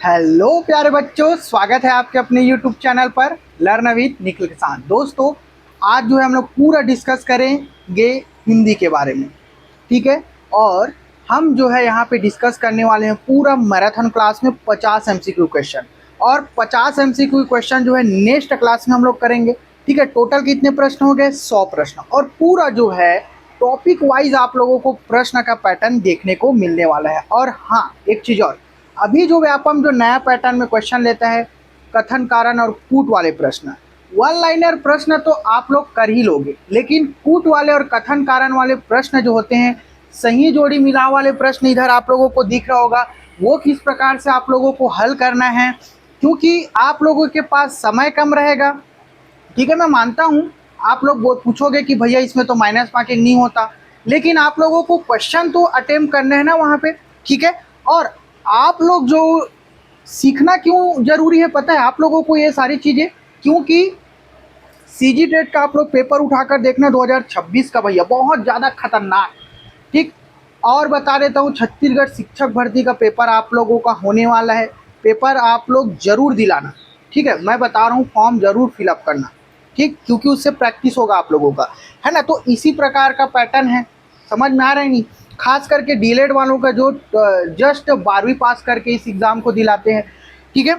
Hello प्यारे बच्चों, स्वागत है आपके अपने YouTube चैनल पर लर्न विद निखिल के साथ। दोस्तों, आज जो है हम लोग पूरा डिस्कस करेंगे हिंदी के बारे में, ठीक है। और हम जो है यहाँ पे डिस्कस करने वाले हैं पूरा मैराथन क्लास में 50 MCQ क्वेश्चन, और 50 MCQ क्वेश्चन जो है नेक्स्ट क्लास में हम लोग करेंगे, ठीक है। टोटल कितने प्रश्न हो गए? 100 प्रश्न, और पूरा जो है टॉपिक वाइज आप लोगों को प्रश्न का पैटर्न देखने को मिलने वाला है। और हाँ, एक चीज़ और, अभी जो व्यापम जो नया पैटर्न में क्वेश्चन लेता है, कथन कारण और कूट वाले प्रश्न, वन लाइनर प्रश्न तो आप लोग कर ही लोगे, लेकिन कूट वाले और कथन कारण वाले प्रश्न जो होते हैं, सही जोड़ी मिलाव वाले प्रश्न इधर आप लोगों को दिख रहा होगा, वो किस प्रकार से आप लोगों को हल करना है, क्योंकि आप लोगों के पास समय कम रहेगा, ठीक है। मैं मानता हूँ आप लोग बहुत पूछोगे कि भैया इसमें तो माइनस मार्किंग नहीं होता, लेकिन आप लोगों को क्वेश्चन तो अटेम्प्ट करने हैं ना वहाँ पे, ठीक है। और आप लोग जो सीखना क्यों जरूरी है पता है आप लोगों को ये सारी चीज़ें, क्योंकि सीजी टेट का आप लोग पेपर उठाकर देखना 2026 का, भैया बहुत ज़्यादा खतरनाक, ठीक। और बता देता हूँ, छत्तीसगढ़ शिक्षक भर्ती का पेपर आप लोगों का होने वाला है। पेपर आप लोग ज़रूर दिलाना, ठीक है। मैं बता रहा हूँ, फॉर्म ज़रूर फिलअप करना, ठीक, क्योंकि उससे प्रैक्टिस होगा आप लोगों का, है ना। तो इसी प्रकार का पैटर्न है, समझ में आ रहा है नहीं? खास करके डीलेड वालों का जो जस्ट 12वीं पास करके इस एग्ज़ाम को दिलाते हैं, ठीक है।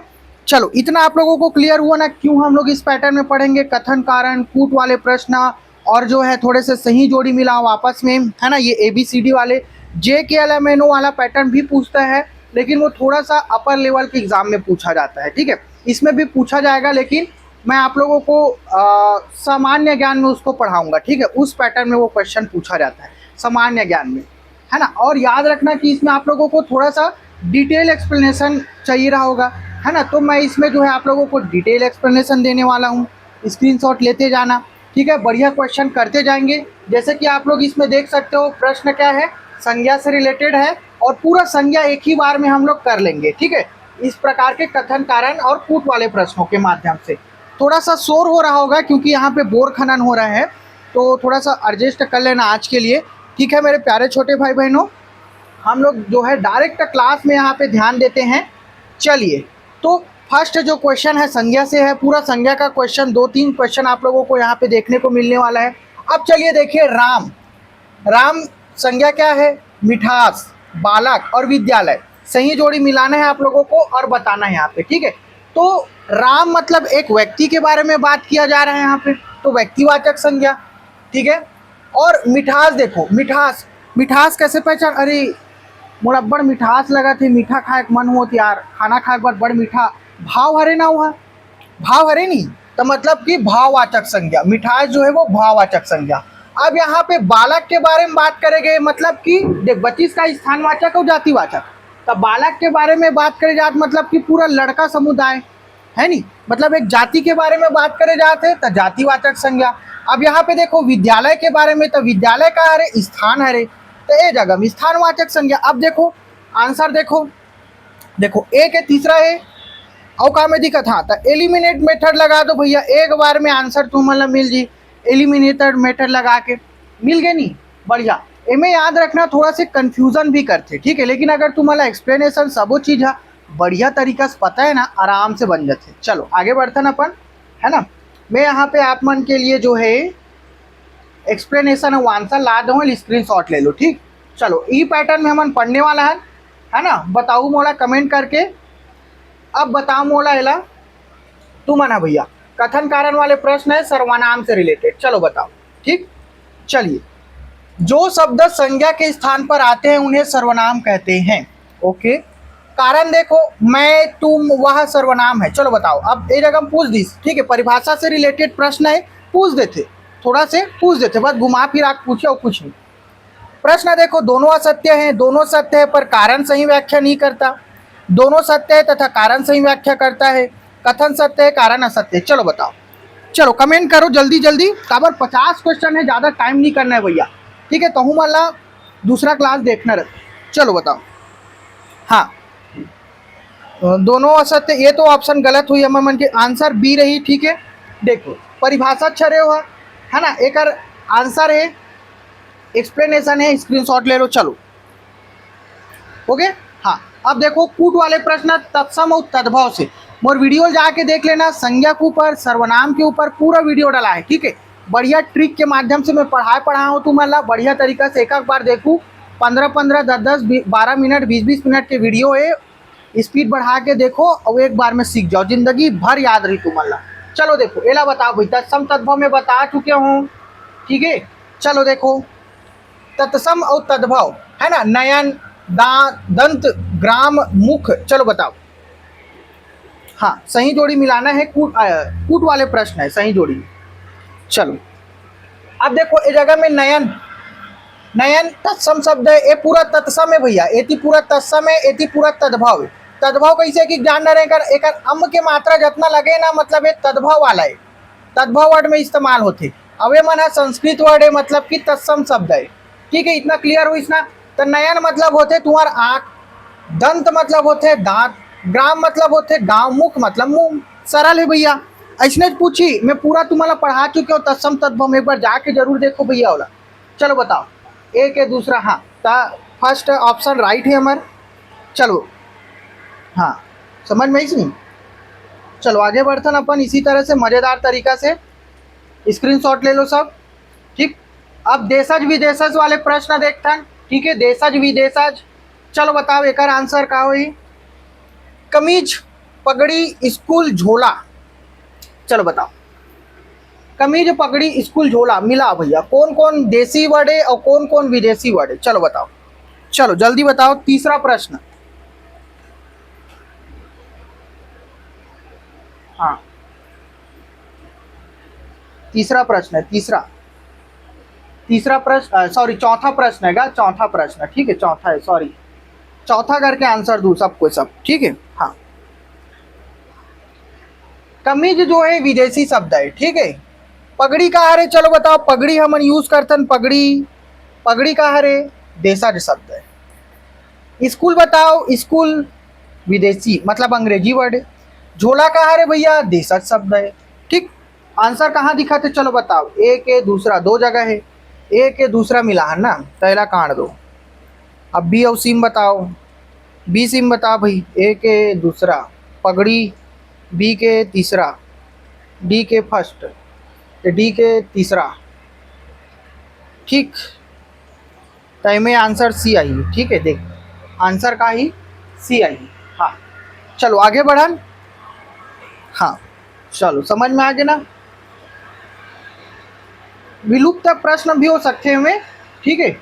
चलो, इतना आप लोगों को क्लियर हुआ ना क्यों हम लोग इस पैटर्न में पढ़ेंगे? कथन कारण, कूट वाले प्रश्न, और जो है थोड़े से सही जोड़ी मिलाओ आपस में, है ना। ये ABCD वाले JKLMNO वाला पैटर्न भी पूछता है, लेकिन वो थोड़ा सा अपर लेवल के एग्ज़ाम में पूछा जाता है, ठीक है। इसमें भी पूछा जाएगा, लेकिन मैं आप लोगों को सामान्य ज्ञान में उसको पढ़ाऊंगा, ठीक है। उस पैटर्न में वो क्वेश्चन पूछा जाता है सामान्य ज्ञान में, है ना। और याद रखना कि इसमें आप लोगों को थोड़ा सा डिटेल एक्सप्लेनेशन चाहिए रहा होगा, है ना। तो मैं इसमें जो है आप लोगों को डिटेल एक्सप्लेनेशन देने वाला हूँ, स्क्रीनशॉट लेते जाना, ठीक है। बढ़िया क्वेश्चन करते जाएंगे। जैसे कि आप लोग इसमें देख सकते हो, प्रश्न क्या है, संज्ञा से रिलेटेड है, और पूरा संज्ञा एक ही बार में हम लोग कर लेंगे, ठीक है। इस प्रकार के कथन कारण और कूट वाले प्रश्नों के माध्यम से थोड़ा सा शोर हो रहा होगा, क्योंकि यहाँ पे बोर खनन हो रहा है, तो थोड़ा सा एडजस्ट कर लेना आज के लिए, ठीक है। मेरे प्यारे छोटे भाई बहनों, हम लोग जो है डायरेक्ट क्लास में यहाँ पे ध्यान देते हैं। चलिए, तो फर्स्ट जो क्वेश्चन है संज्ञा से है, पूरा संज्ञा का क्वेश्चन, 2-3 क्वेश्चन आप लोगों को यहाँ पे देखने को मिलने वाला है। अब चलिए देखिए, राम, राम संज्ञा क्या है? मिठास, बालक और विद्यालय, सही जोड़ी मिलाना है आप लोगों को और बताना है यहाँ पे, ठीक है। तो राम मतलब एक व्यक्ति के बारे में बात किया जा रहा है यहाँ पे, तो व्यक्तिवाचक संज्ञा, ठीक है। और मिठास देखो, मिठास, मिठास कैसे पहचान? अरे मोला बड़ मिठास लगा थे, मीठा खाए के मन होत यार, खाना खाए के बाद बड़ मीठा भाव हरे ना हुआ, भाव हरे नहीं, तो मतलब कि भाववाचक संज्ञा, मिठास जो है वो भाववाचक संज्ञा। अब यहाँ पे बालक के बारे में बात करेंगे, मतलब कि देख, बच्चीस का स्थानवाचक और जातिवाचक, तब बालक के बारे में बात करे जात मतलब कि पूरा लड़का समुदाय है नहीं, मतलब एक जाति के बारे में बात करे जाते हैं तो जातिवाचक संज्ञा। अब यहाँ पे देखो विद्यालय के बारे में, तो विद्यालय का हरे स्थान हरे, तो ए जगह स्थानवाचक संज्ञा। अब देखो आंसर, देखो देखो एक है, तीसरा है और का में दिक्कत, हाँ तो एलिमिनेट मेथड लगा दो भैया, एक बार में आंसर तुम्हारा मिल जी, एलिमिनेटेड मेथड लगा के मिल गए नहीं, बढ़िया। इमें याद रखना थोड़ा से कंफ्यूजन भी करते, ठीक है, लेकिन अगर तुम्हारा एक्सप्लेनेशन सबो चीज़ है बढ़िया तरीका से पता है ना, आराम से बन जाते। चलो आगे बढ़ते ना अपन, है ना। मैं यहाँ पे आप मन के लिए जो है एक्सप्लेनेशन और आंसर ला दूँ, स्क्रीनशॉट ले लो, ठीक। चलो ई पैटर्न में हम पढ़ने वाला है ना। बताऊ मोला कमेंट करके, अब बताओ मोला एला तुम ना भैया, कथन कारण वाले प्रश्न है सर्वनाम से रिलेटेड, चलो बताओ, ठीक। चलिए, जो शब्द संज्ञा के स्थान पर आते हैं उन्हें सर्वनाम कहते हैं, ओके। कारण देखो, मैं, तुम, वह सर्वनाम है, चलो बताओ। अब एक जगह पूछ दी, ठीक है, परिभाषा से रिलेटेड प्रश्न है, पूछ देते, थोड़ा से पूछ देते, बस घुमा फिरा पूछे और कुछ नहीं। प्रश्न देखो, दोनों असत्य हैं, दोनों सत्य है पर कारण सही व्याख्या नहीं करता, दोनों सत्य है तथा कारण सही व्याख्या करता है, कथन सत्य है कारण असत्य है, चलो बताओ। चलो कमेंट करो जल्दी जल्दी, काबर 50 क्वेश्चन है, ज़्यादा टाइम नहीं करना है भैया, ठीक है। तो हूँ माला दूसरा क्लास देखना रहे, चलो बताओ। हाँ, दोनों असत्य, ये तो ऑप्शन गलत हुई हमारे मन के, आंसर बी रही, ठीक है। देखो परिभाषा छरे हुआ है ना, एक आंसर है, एक्सप्लेनेशन है, स्क्रीनशॉट ले लो, चलो ओके। हाँ, अब देखो कूट वाले प्रश्न तत्सम और तद्भव से मोर वीडियो जाके देख लेना। संज्ञा के ऊपर, सर्वनाम के ऊपर पूरा वीडियो डाला है, ठीक है। बढ़िया ट्रिक के माध्यम से मैं पढ़ा हूँ तुम्हारा बढ़िया तरीका से। एक एक बार देखूँ, 15-15, 10-10, 12 मिनट, 20-20 मिनट के वीडियो है। स्पीड बढ़ा के देखो और एक बार में सीख जाओ, जिंदगी भर याद रही तुम्हारा। चलो देखो, एला बताओ भाई, तत्सम तद्भव में बता चुके हूँ, ठीक है। चलो देखो, तत्सम और तद्भव है ना, नयन, दंत, ग्राम, मुख। चलो बताओ। हाँ, सही जोड़ी मिलाना है। कूट वाले प्रश्न है, सही जोड़ी। चलो अब देखो, इस जगह में नयन, नयन तत्सम शब्द है, ये पूरा तत्सम है भैया, एति पूरा तत्सम है, एति पूरा तद्भव है। तद्भव कैसे कि ज्ञान रहे कर एक अम के मात्रा जितना लगे ना, मतलब ये तद्भव वाला है, तद्भव वर्ड में इस्तेमाल होते। अब ये मन है संस्कृत वर्ड है, मतलब कि तत्सम शब्द है, ठीक है। इतना क्लियर हुई ना। तो नयन मतलब होते तुम्हार आँख, दंत मतलब होते दांत, ग्राम मतलब होते गांव, मुख मतलब मुंह। सरल है भैया, ऐसने पूछी मैं पूरा तुम्हारा पढ़ा चुके हो तत्सम तद्भव में, एक बार जाके जरूर देखो भैया वाला। चलो बताओ, एक है दूसरा। हाँ, फर्स्ट ऑप्शन राइट है हमारा। चलो हाँ, समझ में ही नहीं। चलो आगे बढ़ते अपन इसी तरह से मज़ेदार तरीका से। स्क्रीनशॉट ले लो सब, ठीक। अब देशज विदेशज वाले प्रश्न देखते हैं, ठीक है। देशज विदेशज, चलो बताओ एक आंसर का हुई। कमीज, पगड़ी, स्कूल, झोला। चलो बताओ, कमीज, पगड़ी, स्कूल, झोला मिला भैया, कौन कौन देसी वर्ड है और कौन कौन विदेशी वर्ड है? चलो बताओ, चलो जल्दी बताओ। तीसरा प्रश्न। हाँ, तीसरा प्रश्न है, तीसरा प्रश्न, सॉरी चौथा प्रश्न है, चौथा प्रश्न, ठीक है, चौथा है, सॉरी, चौथा करके आंसर दू सबको सब, ठीक है। हाँ, कमीज जो है विदेशी शब्द है, ठीक है। पगड़ी का हरे, चलो बताओ, पगड़ी हम यूज करते, पगड़ी, पगड़ी का हरे देशज शब्द है। स्कूल बताओ, स्कूल विदेशी मतलब अंग्रेजी वर्ड है। झोला का हरे भैया देशज शब्द है, ठीक। आंसर कहाँ दिखा थे? चलो बताओ। एक है दूसरा, दो जगह है, एक है दूसरा मिला है ना, पहला काट दो। अब बी और सिम बताओ, बी सिम बताओ भाई। ए के दूसरा पगड़ी, बी के तीसरा, डी के फर्स्ट, डी के तीसरा, ठीक। तो में आंसर सी आई, ठीक है। देख, आंसर का ही सी आई। हाँ, चलो आगे बढ़न। हाँ, चलो समझ में आ गया ना। विलुप्त प्रश्न भी हो सकते हैं हमें, ठीक है।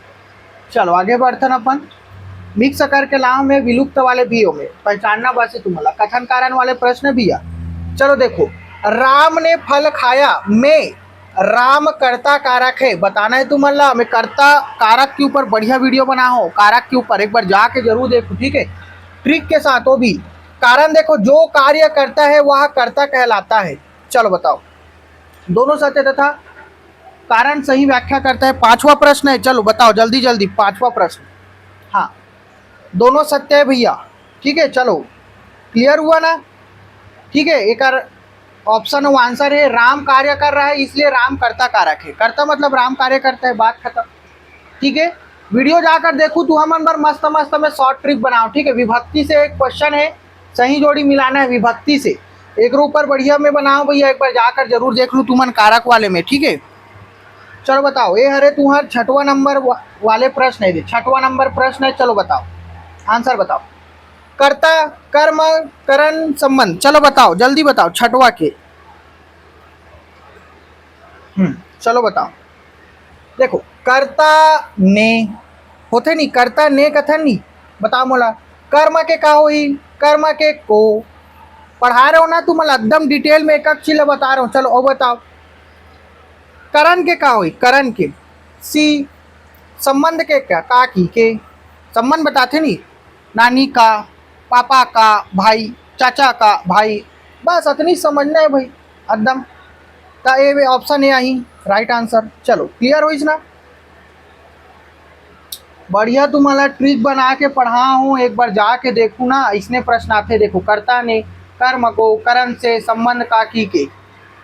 चलो आगे बढ़ते हैं अपन। मिक्स करके लाओ में विलुप्त वाले भी हो में पहचानना बस तुम्हारा। कथन कारण वाले प्रश्न भी है। चलो देखो, राम ने फल खाया में राम कर्ता कारक है, बताना है तुम्हारा। मैं कर्ता कारक के ऊपर बढ़िया वीडियो बना हो, कारक के ऊपर एक बार जाके जरूर देखो, ठीक है, ट्रिक के साथ। वो भी कारण देखो, जो कार्य करता है वह कर्ता कहलाता है। चलो बताओ, दोनों सत्य तथा कारण सही व्याख्या करता है। पांचवा प्रश्न है, चलो बताओ जल्दी जल्दी, पांचवा प्रश्न। हाँ, दोनों सत्य है भैया, ठीक है। चलो क्लियर हुआ ना, ठीक है। एक ऑप्शन वो आंसर है, राम कार्य कर रहा है इसलिए राम कर्ता कारक है। कर्ता मतलब राम कार्य करता है, बात खत्म, ठीक है। वीडियो जाकर देखो तू, हम अंदर मस्त मस्त में शॉर्ट ट्रिक बनाओ, ठीक है। विभक्ति से एक क्वेश्चन है, सही जोड़ी मिलाना है विभक्ति से, एक ऊपर बढ़िया में बनाओ भैया, एक बार जाकर जरूर देख लूँ तुमन कारक वाले में, ठीक है। चलो बताओ, ये हरे तुम्हारा छठवा नंबर वाले प्रश्न है, छठवा नंबर प्रश्न है। चलो बताओ, आंसर बताओ। कर्ता, कर्म, करण, संबंध। चलो बताओ जल्दी बताओ, छठवा के। चलो बताओ। देखो, कर्ता ने होते नहीं, कर्ता ने कथन नहीं, बताओ मोला। कर्म के का होई, कर्म के को पढ़ा रहे हो ना तुम, एकदम डिटेल में एक एक चीज बता रहा हूँ। चलो और बताओ, करण के का होई, करण के सी, संबंध के क्या, का की के संबंध बताते नहीं, नानी का, पापा का भाई, चाचा का भाई, बस इतनी समझना है भाई एकदम। तो ये ऑप्शन है यही राइट आंसर। चलो क्लियर हुई ना, बढ़िया तुम्हारा ट्रिक बना के पढ़ा हूँ, एक बार जाके देखू ना। इसने प्रश्न आते देखो, कर्ता ने कर्म को करण से संबंध का की के,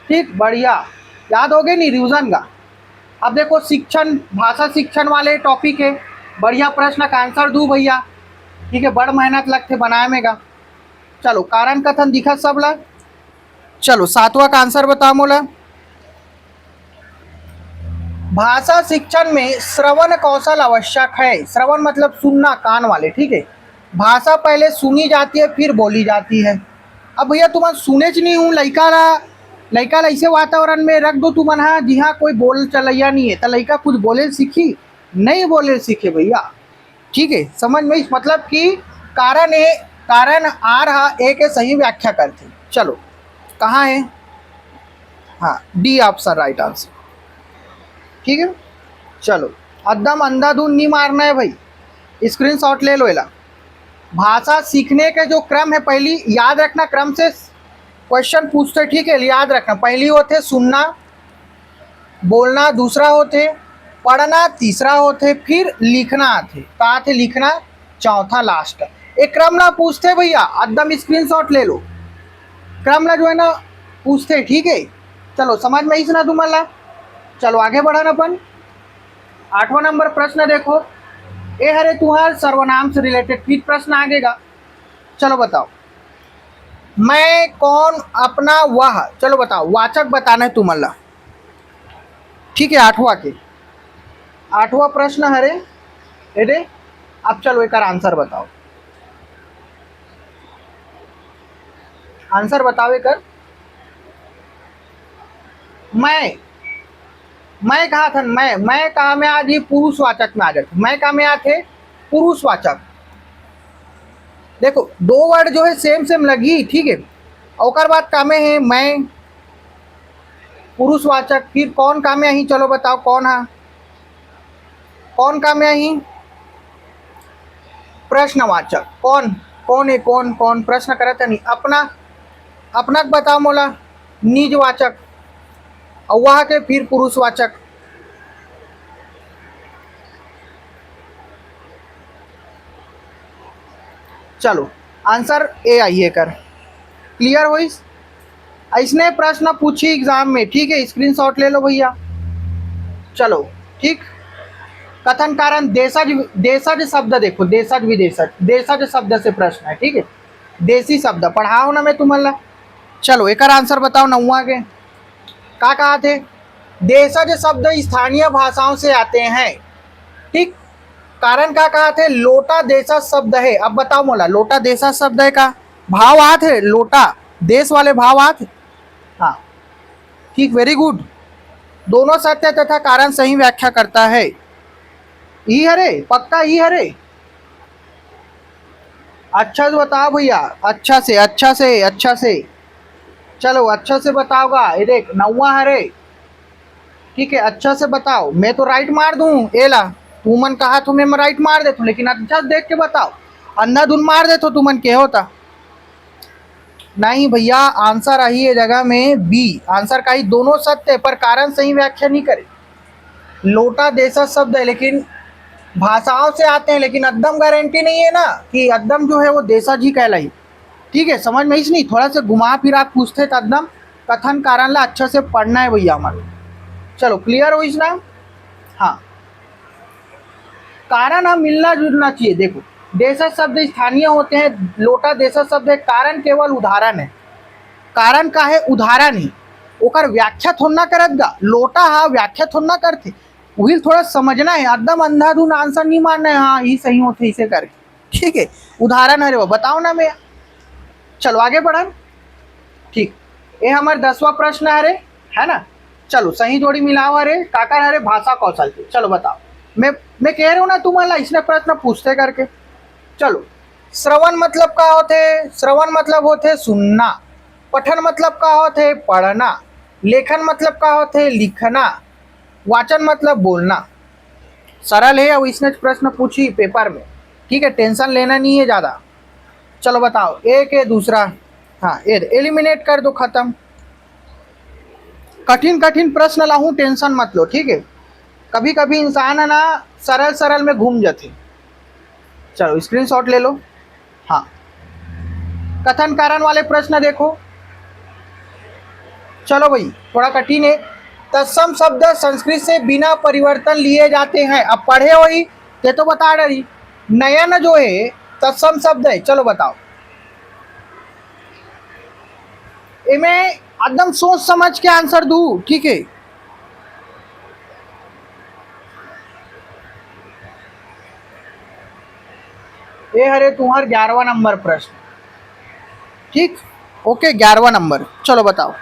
ठीक, बढ़िया याद हो गए नहीं रिविजन का। अब देखो शिक्षण, भाषा शिक्षण वाले टॉपिक है, बढ़िया प्रश्न का आंसर दूँ भैया। ठीक है, बड़ मेहनत लगते बनाए में गा। चलो कारण कथन दिखा सब ला। चलो सातवां का आंसर बताओ मोला। भाषा शिक्षण में श्रवण कौशल आवश्यक है। श्रवण मतलब सुनना, कान वाले, ठीक है। भाषा पहले सुनी जाती है फिर बोली जाती है। अब भैया तुम सुने च नहीं हूँ, लड़का ऐसे वातावरण में रख दो तुम, हाँ जी हाँ कोई बोल चलैया नहीं है तो लड़का कुछ बोले सीखी नहीं, बोले सीखे भैया, ठीक है। समझ में इस मतलब कि कारण आ रहा ए के सही व्याख्या करते। चलो कहाँ है, हाँ डी ऑप्शन राइट आंसर, ठीक है। चलो एकदम अंधाधुंध नहीं मारना है भाई, स्क्रीनशॉट ले लो इला। भाषा सीखने के जो क्रम है, पहली याद रखना, क्रम से क्वेश्चन पूछते, ठीक है, याद रखना। पहली होते सुनना बोलना, दूसरा होते पढ़ना, तीसरा होते फिर लिखना आते, कहा थे लिखना, चौथा लास्ट। एक क्रम ना पूछते भैया, एकदम स्क्रीनशॉट ले लो, क्रम ना जो है ना पूछते, ठीक है। चलो समझ में इस ना तुम्हारा। चलो आगे बढ़ाना अपन। 8वां नंबर प्रश्न देखो, ए हरे तुम्हार सर्वनाम से रिलेटेड फिर प्रश्न आगेगा। चलो बताओ, मैं कौन अपना वह, चलो बताओ वाचक बताना है तुम्हारा, ठीक है। 8वां प्रश्न हरे अरे अब चलो एक आंसर बताओ, आंसर बताओ एक। मैं कहा था, मैं कहा में आज ही पुरुषवाचक में आ जाते, मैं कहा में आते पुरुषवाचक। देखो दो वर्ड जो है सेम लगी, ठीक है। और बात कामे है मैं पुरुषवाचक, फिर कौन कामे ही, चलो बताओ कौन है, कौन कामे ही प्रश्नवाचक, कौन है, कौन प्रश्न करता नहीं, अपना बताओ मोला निजवाचक, और वह के फिर पुरुषवाचक। चलो आंसर ए आइए कर, क्लियर हो इस इसने प्रश्न पूछी एग्जाम में, ठीक है, स्क्रीनशॉट ले लो भैया। चलो ठीक, कथन कारण देशज शब्द देखो, देशज विदेशज, देशज शब्द से प्रश्न है, ठीक है। देसी शब्द पढ़ाओ ना मैं तुम्हारा। चलो एक आंसर बताओ 9वां के, क्या कहा थे, देशज शब्द स्थानीय भाषाओं से आते हैं, ठीक। कारण क्या कहा थे, लोटा देशज शब्द है। अब बताओ मोला, लोटा देशज शब्द है का भाव आत है, लोटा देश वाले भाव आत, हाँ ठीक, वेरी गुड। दोनों सत्य तथा कारण सही व्याख्या करता है। ई हरे पक्का, ई हरे अच्छा से बताओ भैया, अच्छा से चलो अच्छा से बताओगा। ये देख 9वां हरे, ठीक है, अच्छा से बताओ। मैं तो राइट मार दूं एला, तू मन कहा तो मैं राइट मार देता हूँ, लेकिन अच्छा देख के बताओ, अंधाधुन मार दे तो तू मन के होता नहीं भैया। आंसर आई है जगह में बी, आंसर का ही दोनों सत्य है पर कारण सही व्याख्या नहीं करे। लोटा देशज शब्द है लेकिन भाषाओं से आते हैं, लेकिन एकदम गारंटी नहीं है ना कि एकदम जो है वो देशज ही कहलाई, ठीक है। समझ में इस नहीं, थोड़ा सा घुमा फिरा पूछते तो एकदम कथन कारण ला अच्छा से पढ़ना है भैया हमारे। चलो क्लियर हो इस ना, हाँ कारण हम मिलना जुलना चाहिए। देखो देशज शब्द स्थानीय होते हैं, लोटा देशज शब्द है, कारण केवल उदाहरण है, कारण का है उदाहरण ही, ओकर व्याख्या थोड़ा ना करत गा, लोटा हाँ व्याख्या थोड़ा ना करते, वही थोड़ा समझना है, एकदम अंधाधुन आंसर नहीं मारना है, हाँ ही सही होते इसे करके, ठीक है। उदाहरण है वो बताओ ना मैं। चलो आगे बढ़न, ठीक, ये हमारे 10वां प्रश्न है ना। चलो सही जोड़ी मिलाओ, अरे काकर हरे भाषा कौशल के। चलो बताओ, मैं कह रहा हूँ ना तुम्हारा इसने प्रश्न पूछते करके। चलो श्रवण मतलब का होते, श्रवण मतलब होते सुनना, पठन मतलब का होते पढ़ना, लेखन मतलब का होते लिखना, वाचन मतलब बोलना। सरल है, अब इसने प्रश्न पूछी पेपर में, ठीक है, टेंशन लेना नहीं है ज़्यादा। चलो बताओ, एक है दूसरा, हाँ एलिमिनेट कर दो, खत्म। कठिन प्रश्न लाऊं, टेंशन मत लो, ठीक है। कभी कभी इंसान है ना सरल में घूम जाते। चलो स्क्रीनशॉट ले लो, हाँ कथन कारण वाले प्रश्न देखो। चलो भाई थोड़ा कठिन है। तत्सम शब्द संस्कृत से बिना परिवर्तन लिए जाते हैं। अब पढ़े वही ते तो बता रही, नयन जो है तत्सम शब्द है, चलो बताओ। इमें एकदम सोच समझ के आंसर दू, ठीक है। ये हरे तुम्हार 11वां नंबर प्रश्न, ठीक, ओके 11वां नंबर, चलो बताओ।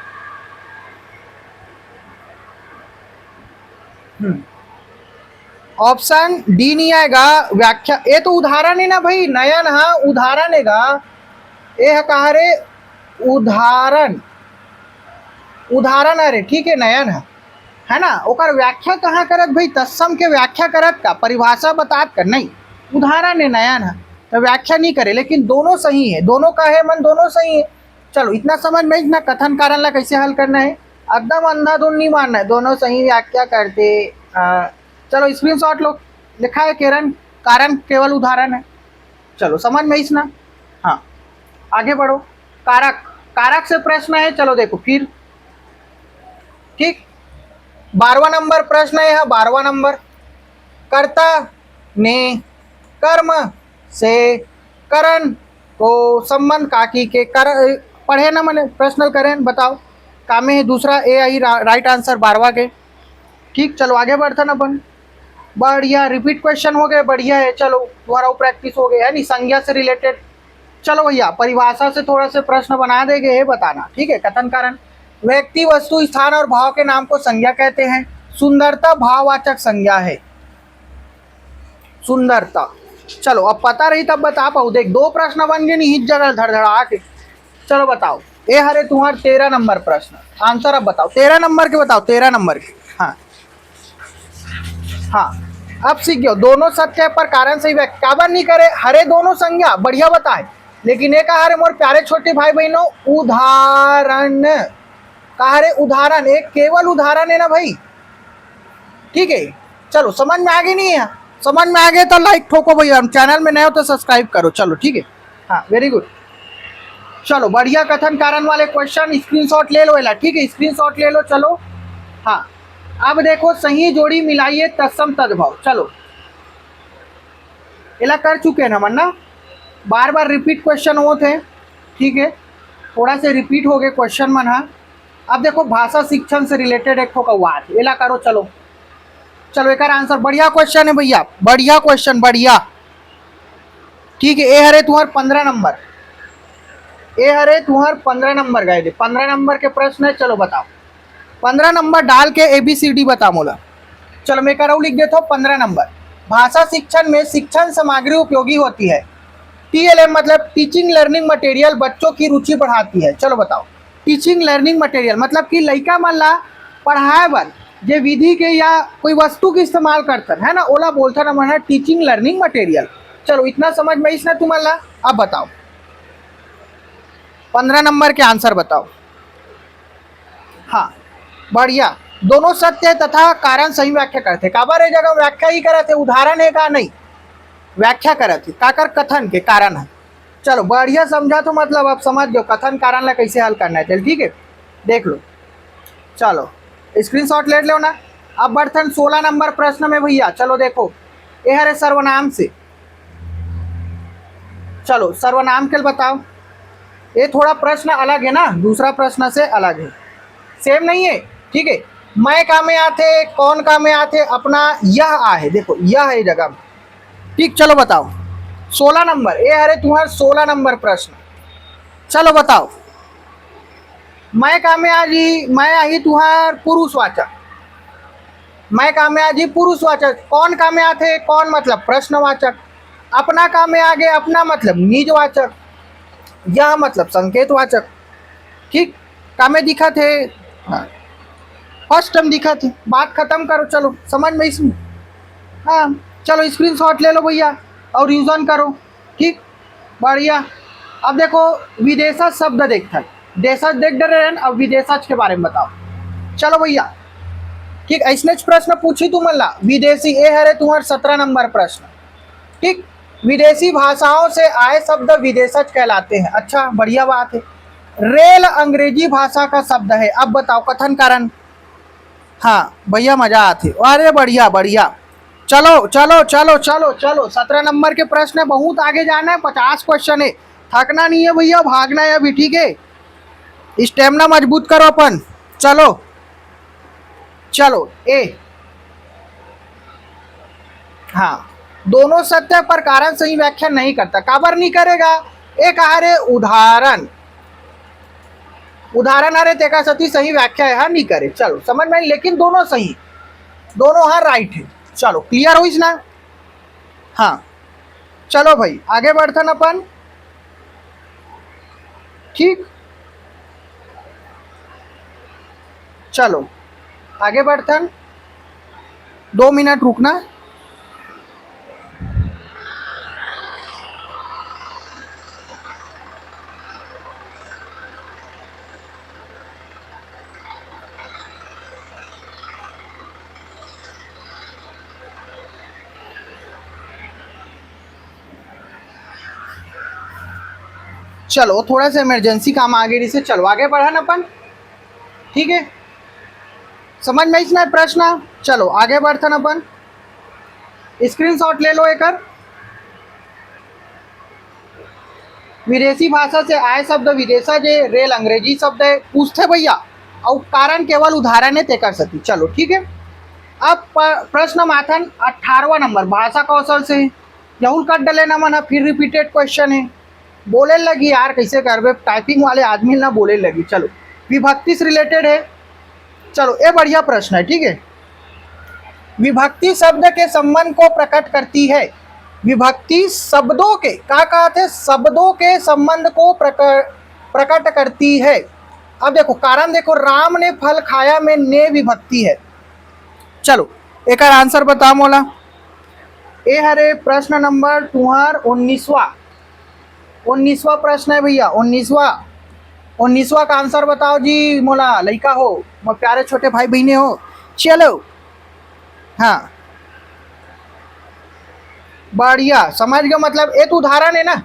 ऑप्शन डी नहीं आएगा, व्याख्या, ये तो उदाहरण है ना भाई, नयन, हाँ उदाहरण है गा, ये है कहा रे, उदाहरण, उदाहरण है रे, ठीक है, नयन है ना, ओकर व्याख्या कहाँ करत भाई, तत्सम के व्याख्या करत का, परिभाषा बतात कर नहीं, उदाहरण है, नयन है, तो व्याख्या नहीं करे, लेकिन दोनों सही है, दोनों का है मन, दोनों सही है। चलो इतना समझ में, इतना कथन कारण ला कैसे हल करना है, एकदम अंधाधुन नहीं मानना है, दोनों सही व्याख्या करते। चलो स्क्रीनशॉट लो, लिखा है किरण, कारण केवल उदाहरण है, चलो समझ में इसना। हाँ आगे बढ़ो, कारक, कारक से प्रश्न है, चलो देखो फिर, ठीक, 12वां नंबर प्रश्न है, 12वां नंबर, कर्ता ने कर्म से करण को संबंध काकी के कर, पढ़े ना मैंने, प्रश्नल करें, बताओ कामे है दूसरा, ए आई राइट आंसर 12वां के, ठीक। चलो आगे बढ़ता ना अपन, बढ़िया, रिपीट क्वेश्चन हो गए, बढ़िया है, चलो तुम्हारा प्रैक्टिस हो गया है नहीं, संज्ञा से रिलेटेड। चलो भैया परिभाषा से थोड़ा से प्रश्न बना देंगे, ये बताना, ठीक है। कथन कारण, व्यक्ति वस्तु स्थान और भाव के नाम को संज्ञा कहते हैं, सुंदरता भाववाचक संज्ञा है, सुंदरता। चलो अब पता रही तब बता पाओ, देख दो प्रश्न बन गए नहीं इस जगह धड़धड़ा के, चलो बताओ। ये हरे तुम्हारा 13 नंबर प्रश्न, आंसर अब बताओ, 13 नंबर के बताओ, 13 नंबर के, हाँ हाँ अब सीख गयो, दोनों सत्य पर कारण सही व्यक्त काबर नहीं करे, हरे दोनों संज्ञा बढ़िया बताए, लेकिन एक हरे मोर प्यारे छोटे भाई बहनों, उदाहरण, कहा रे उदाहरण, एक केवल उदाहरण है ना भाई, ठीक है। चलो समझ में आगे नहीं है, समझ में आ गए तो लाइक ठोको भैया, चैनल में नए हो तो सब्सक्राइब करो, चलो ठीक है, हाँ वेरी गुड। चलो बढ़िया कथन कारण वाले क्वेश्चन स्क्रीनशॉट ले लो, ठीक है, स्क्रीनशॉट ले लो, चलो। हाँ अब देखो, सही जोड़ी मिलाइए तत्सम तद्भव, चलो इला कर चुके हैं ना मन्ना, बार बार रिपीट क्वेश्चन हो थे, ठीक है, थोड़ा से रिपीट हो गए क्वेश्चन मन। हाँ अब देखो भाषा शिक्षण से रिलेटेड एक ठोका बात इला करो, चलो चलो एक आंसर, बढ़िया क्वेश्चन है भैया, बढ़िया क्वेश्चन, बढ़िया, ठीक है। ए हरे तुम्हारे 15 नंबर, ए हरे तुम्हारे 15 नंबर गए थे, 15 नंबर के प्रश्न है, चलो बताओ, 15 नंबर डाल के ABCD बता मोला, चलो मैं कर लिख देता हूँ 15 नंबर। भाषा शिक्षण में शिक्षण सामग्री उपयोगी होती है, TLM मतलब टीचिंग लर्निंग मटेरियल, बच्चों की रुचि बढ़ाती है, चलो बताओ। टीचिंग लर्निंग मटेरियल मतलब कि लड़का मन ला पढ़ाए बर जे विधि के या कोई वस्तु के इस्तेमाल करतन है ना, ओला बोलता ना मन टीचिंग लर्निंग मटेरियल। चलो इतना समझ में इसने तुम ला, अब बताओ 15 नंबर के आंसर बताओ। हाँ बढ़िया, दोनों सत्य तथा कारण सही व्याख्या करते, काबर है जगह व्याख्या ही करते, उदाहरण है का नहीं, व्याख्या करते, काकर कथन के कारण है। चलो बढ़िया समझा, तो मतलब अब समझ गयो कथन कारण ला कैसे हल करना है, चल ठीक है, देख लो, चलो स्क्रीनशॉट ले लो ना। अब बढ़ते 16 नंबर प्रश्न में भैया, चलो देखो ये है सर्वनाम से, चलो सर्वनाम के बताओ, ये थोड़ा प्रश्न अलग है ना, दूसरा प्रश्न से अलग है, सेम नहीं है, ठीक है। मैं का में आते, कौन का में आते, अपना यह आ है, देखो यह है जगह, ठीक। चलो बताओ 16 नंबर, ये हरे तुम्हारा 16 नंबर प्रश्न, चलो बताओ। मैं का में आजी, मैं आई तुम्हार पुरुषवाचक, मैं का में आजी पुरुषवाचक, कौन का में आते, कौन मतलब प्रश्नवाचक, अपना का में आगे, अपना मतलब निजवाचक, यह मतलब संकेतवाचक, ठीक। का में दिखा थे, हाँ फर्स्ट टाइम दिखा थी, बात खत्म करो, चलो समझ में इसमें, हाँ चलो स्क्रीनशॉट ले लो भैया और यूजन करो, ठीक बढ़िया। अब देखो विदेशज शब्द देखता है, देशज देख डरे, अब विदेशज के बारे में बताओ, चलो भैया ठीक। ऐसने प्रश्न पूछी तुम ला, विदेशी, ए हरे तुम्हारे 17 नंबर प्रश्न, ठीक। विदेशी भाषाओं से आए शब्द विदेशज कहलाते हैं, अच्छा बढ़िया बात है। रेल अंग्रेजी भाषा का शब्द है, अब बताओ कथन कारण, हाँ भैया मजा आती, अरे बढ़िया बढ़िया, चलो चलो चलो चलो चलो, 17 नंबर के प्रश्न है, बहुत आगे जाना है, 50 क्वेश्चन है, थकना नहीं है भैया, भागना है अभी, ठीक है, स्टेमिना मजबूत करो अपन। चलो चलो ए, हाँ, दोनों सत्य पर कारण सही व्याख्या नहीं करता, काबर नहीं करेगा, एक हारे उदाहरण, उदाहरण अरे तेका सती सही व्याख्या है, हाँ नहीं करे, चलो समझ में, लेकिन दोनों सही, दोनों हाँ राइट है। चलो क्लियर हुई ना, हाँ चलो भाई आगे बढ़थन अपन, ठीक, चलो आगे बढ़थन, 2 मिनट रुकना। चलो थोड़ा सा इमरजेंसी काम आ गई से, चलो आगे बढ़न अपन, ठीक है, समझ में इसना प्रश्न, चलो आगे बढ़थन अपन, स्क्रीनशॉट ले लो एकर, विदेशी भाषा से आए शब्द विदेशा जे रेल अंग्रेजी शब्द है, पूछते भैया, और कारण केवल उदाहरण है तेकर सती, चलो ठीक है। अब प्रश्न माथन 18वां नंबर भाषा कौशल से, यहूल कट डले ना मना, फिर रिपीटेड क्वेश्चन है, बोले लगी यार कैसे करबे, टाइपिंग वाले आदमी ना बोले लगी, चलो विभक्ति से रिलेटेड है, चलो ये बढ़िया प्रश्न है, ठीक है, विभक्ति शब्द के संबंध को प्रकट करती है, विभक्ति शब्दों के क्या कहते हैं, शब्दों के संबंध को प्रकट करती है। अब देखो कारण देखो, राम ने फल खाया में ने विभक्ति है, चलो एक आंसर बताओ मोला, ए हरे प्रश्न नंबर तुम्हार 19वां प्रश्न है भैया, 19वां का आंसर बताओ जी मोला, लड़का हो मोर प्यारे छोटे भाई बहने हो, चलो हाँ बढ़िया समझ गए, मतलब एक उदाहरण है ना,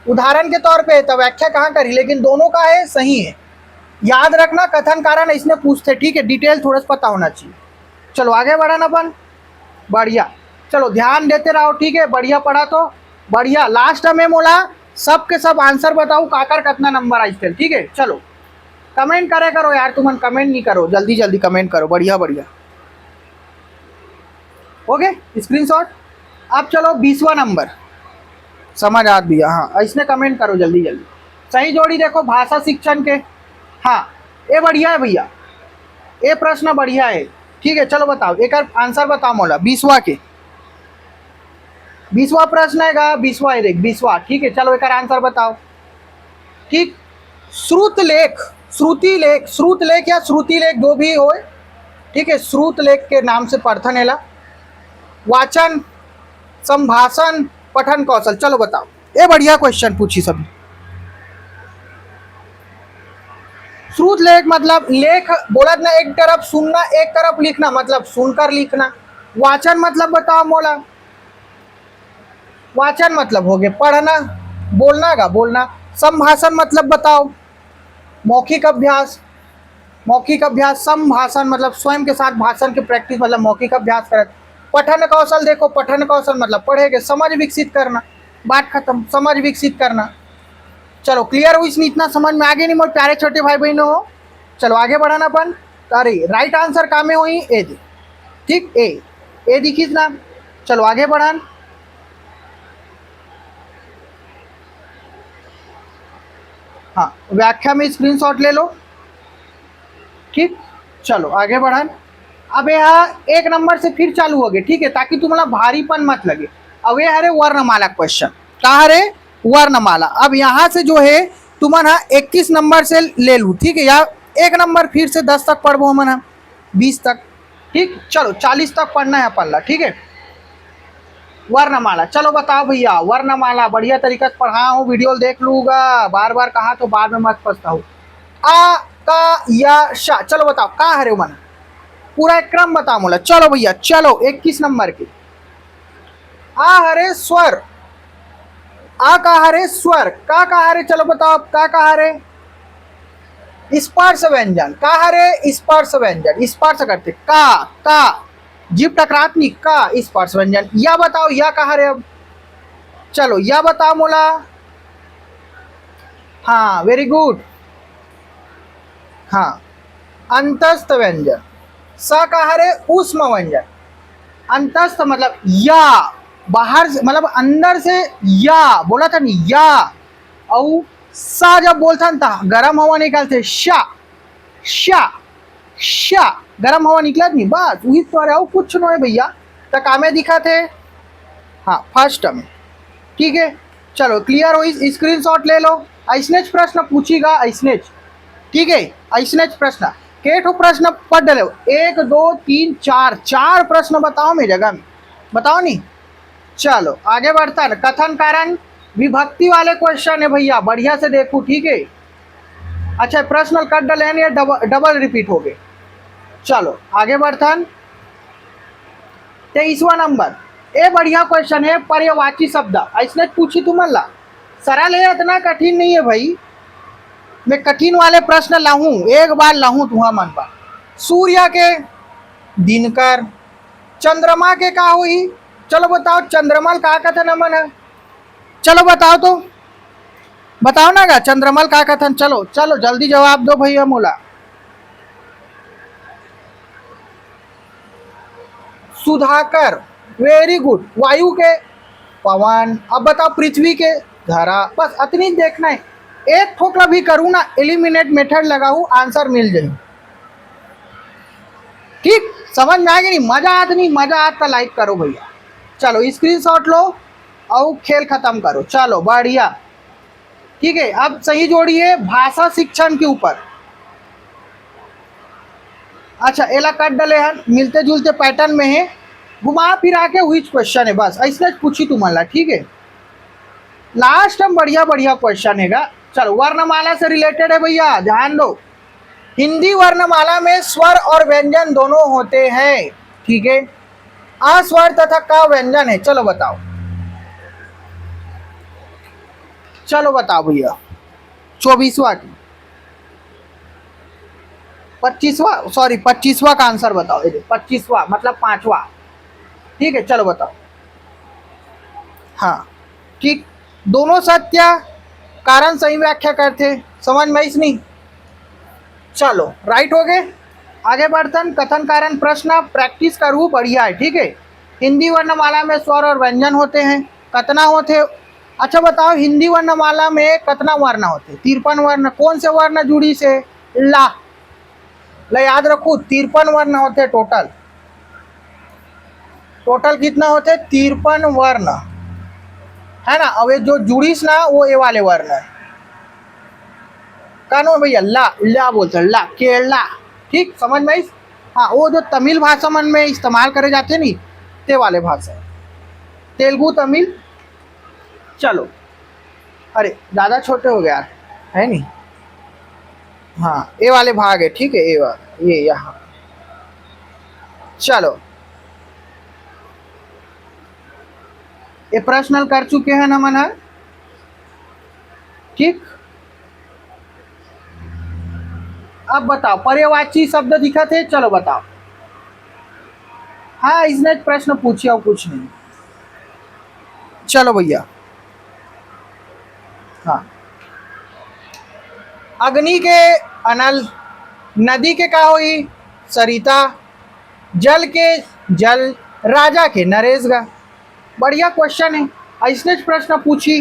उदाहरण के तौर पे तो व्याख्या कहाँ करी, लेकिन दोनों का है सही है, याद रखना कथन कारण इसने पूछते, ठीक है, डिटेल थोड़ा सा पता होना चाहिए। चलो आगे बढ़ाना अपन, बढ़िया, चलो ध्यान देते रहो, ठीक है, बढ़िया पढ़ा तो बढ़िया, लास्ट में मोला सब के सब आंसर बताऊँ काकर कितना नंबर आई थे, ठीक है, चलो कमेंट करे करो यार, तुम कमेंट नहीं करो, जल्दी जल्दी कमेंट करो, बढ़िया बढ़िया, ओके स्क्रीनशॉट। अब चलो 20वां नंबर, समझ आ दिया, हाँ इसने कमेंट करो जल्दी जल्दी, सही जोड़ी देखो भाषा शिक्षण के, हाँ ये बढ़िया है भैया, ये प्रश्न बढ़िया है, ठीक है, चलो बताओ एक आंसर बताओ मोला 20वां के, 20वां प्रश्न है, 20वां है देख 20वां, ठीक है, चलो एक आंसर बताओ, ठीक, श्रुत लेख, श्रुति लेख, श्रुत लेख या श्रुति लेख जो भी हो, ठीक है, श्रुत लेख के नाम से पढ़थन एला, वाचन संभाषण पठन कौशल, चलो बताओ, ये बढ़िया क्वेश्चन पूछी सभी। श्रुत लेख मतलब लेख बोला ना, एक तरफ सुनना एक तरफ लिखना, मतलब सुनकर लिखना, वाचन मतलब बताओ मोला, वाचन मतलब हो गया पढ़ना, बोलना का बोलना, संभाषण मतलब बताओ, मौखिक अभ्यास, मौखिक अभ्यास, संभाषण मतलब स्वयं के साथ भाषण के प्रैक्टिस, मतलब मौखिक अभ्यास कर, पठन कौशल देखो, पठन कौशल मतलब पढ़ेगे, समझ विकसित करना, बात खत्म, समझ विकसित करना, चलो क्लियर हुई, इसमें इतना समझ में आगे नहीं मोर प्यारे छोटे भाई बहनों हो, चलो आगे बढ़ाना अपन, अरे राइट आंसर का में हुई ए दी, ठीक, ए दिखी ना, चलो आगे बढ़ान, हाँ व्याख्या में स्क्रीनशॉट ले लो, ठीक, चलो आगे बढ़ान। अब यहाँ 1 नंबर से फिर चालू हो गए, ठीक है, ताकि तुम्हारा भारीपन मत लगे। अब ये हरे वर्णमाला क्वेश्चन, कहा हरे वर्णमाला, अब यहाँ से जो है तुम्हारा 21 नंबर से ले लूँ, ठीक है, या 1 नंबर फिर से 10 तक पढ़बो मना, 20 तक, ठीक, चलो 40 तक पढ़ना है पल्ला, ठीक है, वर्णमाला, चलो बताओ भैया वर्णमाला, बढ़िया तरीका से पढ़ा हूँ, वीडियो देख लूँगा, बार बार कहा तो बाद में मत पछताओ, आ का या शा, चलो बताओ का हरे मना, पूरा एक क्रम बताओ मोला, चलो भैया चलो 21 नंबर की, आ हरे स्वर, आ का हरे स्वर, का हरे, चलो बताओ का हरे स्पर्श व्यंजन, का हरे स्पर्श व्यंजन, स्पर्श करते का जीभ टकरात नहीं का स्पर्श व्यंजन। या बताओ या कहा रे अब, चलो या बताओ मोला। हाँ वेरी गुड। हाँ अंतस्थ व्यंजन। स कहा रे ऊष्म व्यंजन। अंतस्थ मतलब या, बाहर से मतलब अंदर से या बोला था नहीं या। और सा जब बोलता था गर्म हवा निकालते शा शा शा, गर्म हवा निकला नहीं, बस वही तो और कुछ नहीं भैया। तो कामे दिखा थे। हाँ फर्स्ट में ठीक है। चलो क्लियर हो, इस स्क्रीनशॉट ले लो। ऐसनेच प्रश्न पूछेगा ऐसनेच, ठीक है। ऐसनेच प्रश्न केठो प्रश्न पढ़ डाले, 1 2 3 4 4 प्रश्न बताओ मेरी जगह में, बताओ नहीं। चलो आगे बढ़ता है। कथन कारण विभक्ति वाले क्वेश्चन है भैया, बढ़िया से देखो ठीक है। अच्छा प्रश्न कट डाले हैं, डबल रिपीट हो गए। चलो आगे बढ़ता। 23वां नंबर, ए बढ़िया क्वेश्चन है। पर्यायवाची शब्द ऐसने पूछी तुम्हारा, सरल है, इतना कठिन नहीं है भाई। मैं कठिन वाले प्रश्न लाऊं, एक बार लाऊं तुम्हारा मन पर। सूर्य के दिनकर, चंद्रमा के का हुई, चलो बताओ चंद्रमल का कथन अमन है, चलो बताओ तो, बताओ ना का चंद्रमल का कथन। चलो चलो जल्दी जवाब दो भैया मोला। Sudhakar very good. वायु के पवन। अब बताओ पृथ्वी के धरा। बस इतनी देखना है, एक ठोकला भी करूँ ना, एलिमिनेट मेथड लगाऊं, आंसर मिल जाए। ठीक समझ में आ गई नहीं, मजा आता नहीं, मजा आता लाइक करो भैया। चलो स्क्रीनशॉट लो और खेल खत्म करो। चलो बढ़िया ठीक है। अब सही जोड़िए भाषा शिक्षण के ऊपर। अच्छा एला कट डले हैं, मिलते जुलते पैटर्न में है, घुमा फिरा के हुई क्वेश्चन है, बस ऐसे पूछी तुम्हारा ठीक है। लास्ट में बढ़िया बढ़िया क्वेश्चन है। चलो वर्णमाला से रिलेटेड है भैया, ध्यान दो। हिंदी वर्णमाला में स्वर और व्यंजन दोनों होते हैं, ठीक है। अस्वर तथा क व्यंजन है। चलो बताओ, चलो बताओ भैया। 24वां 25वां, सॉरी 25वां का आंसर बताओ। 25वां मतलब 5वां, ठीक है। चलो बताओ। हाँ ठीक, दोनों सत्य कारण सही व्याख्या करते, समझ में इस नहीं। चलो राइट हो गए। आगे बढ़तन। कथन कारण प्रश्न प्रैक्टिस करूँ, बढ़िया है ठीक है। हिंदी वर्णमाला में स्वर और व्यंजन होते हैं, कतना होते। अच्छा बताओ हिंदी वर्णमाला में कतना वर्ण होते। 53 वर्ण। कौन से वर्ण जुड़ी से, ला याद रखो 53 वर्ण होते टोटल। टोटल कितना होते, 53 वर्ण है ना। अब ये जो जुड़ीस ना वो ये वाले वर्ण है, कानो भैया ला बोलते हैं, ला केरला, ठीक समझ में। हाँ वो जो तमिल भाषा मन में इस्तेमाल करे जाते नहीं, ते वाले भाषा, तेलुगु तमिल। चलो अरे ज़्यादा छोटे हो गया है नहीं। हाँ ये वाले भाग है ठीक है, ये वाला ये यहाँ। चलो ये प्रश्न कर चुके हैं ना मन, ठीक। अब बताओ पर्यायवाची शब्द दिखा थे, चलो बताओ। हाँ इसने प्रश्न पूछे और कुछ नहीं। चलो भैया। हाँ अग्नि के अनल, नदी के का हुई सरिता, जल के जल, राजा के नरेशगा। बढ़िया क्वेश्चन है, ऐसने प्रश्न पूछी।